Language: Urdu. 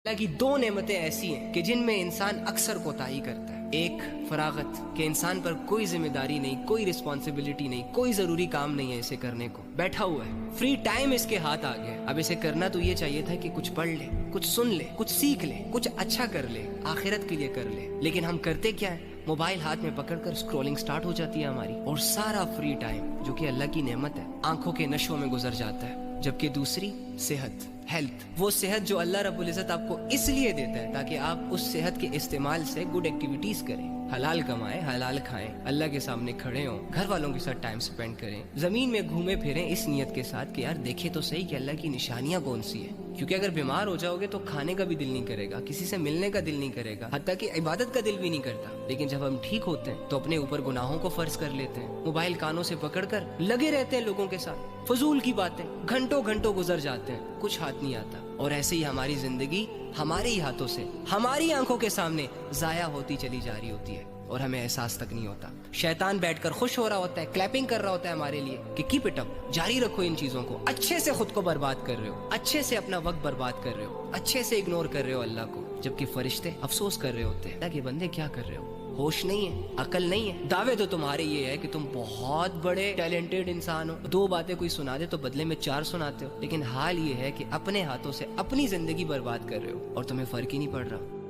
اللہ کی دو نعمتیں ایسی ہیں کہ جن میں انسان اکثر کوتاہی کرتا ہے۔ ایک فراغت، کہ انسان پر کوئی ذمہ داری نہیں، کوئی رسپانسبلٹی نہیں، کوئی ضروری کام نہیں ہے اسے کرنے کو، بیٹھا ہوا ہے، فری ٹائم اس کے ہاتھ آ گیا۔ اب اسے کرنا تو یہ چاہیے تھا کہ کچھ پڑھ لے، کچھ سن لے، کچھ سیکھ لے، کچھ اچھا کر لے، آخرت کے لیے کر لے، لیکن ہم کرتے کیا ہے؟ موبائل ہاتھ میں پکڑ کر اسکرولنگ سٹارٹ ہو جاتی ہے ہماری، اور سارا فری ٹائم جو کہ اللہ کی نعمت ہے آنکھوں کے نشوں میں گزر جاتا ہے۔ جبکہ دوسری صحت، ہیلتھ، وہ صحت جو اللہ رب العزت آپ کو اس لیے دیتا ہے تاکہ آپ اس صحت کے استعمال سے گڈ ایکٹیویٹیز کریں، حلال کمائیں، حلال کھائیں، اللہ کے سامنے کھڑے ہوں، گھر والوں کے ساتھ ٹائم سپینڈ کریں، زمین میں گھومے پھریں اس نیت کے ساتھ کہ یار دیکھے تو صحیح کہ اللہ کی نشانیاں کون سی ہیں۔ کیونکہ اگر بیمار ہو جاؤ گے تو کھانے کا بھی دل نہیں کرے گا، کسی سے ملنے کا دل نہیں کرے گا، حتیٰ کہ عبادت کا دل بھی نہیں کرتا۔ لیکن جب ہم ٹھیک ہوتے ہیں تو اپنے اوپر گناہوں کو فرض کر لیتے ہیں، موبائل کانوں سے پکڑ کر لگے رہتے ہیں لوگوں کے ساتھ، فضول کی باتیں گھنٹوں گھنٹوں گزر جاتے ہیں، کچھ ہاتھ نہیں آتا، اور ایسے ہی ہماری زندگی ہمارے ہی ہاتھوں سے ہماری آنکھوں کے سامنے ضائع ہوتی چلی جا رہی ہوتی ہے اور ہمیں احساس تک نہیں ہوتا۔ شیطان بیٹھ کر خوش ہو رہا ہوتا ہے، کلیپنگ کر رہا ہوتا ہے ہمارے لیے کہ کیپ اٹ اپ، جاری رکھو ان چیزوں کو، اچھے سے خود کو برباد کر رہے ہو، اچھے سے اپنا وقت برباد کر رہے ہو، اچھے سے اگنور کر رہے ہو اللہ کو، جبکہ فرشتے افسوس کر رہے ہوتے ہیں اللہ کے بندے کیا کر رہے ہو، ہوش نہیں ہے، عقل نہیں ہے۔ دعوے تو تمہارے یہ ہے کہ تم بہت بڑے ٹیلنٹڈ انسان ہو، دو باتیں کوئی سنا دے تو بدلے میں چار سناتے ہو، لیکن حال یہ ہے کہ اپنے ہاتھوں سے اپنی زندگی برباد کر رہے ہو اور تمہیں فرق ہی نہیں پڑ رہا۔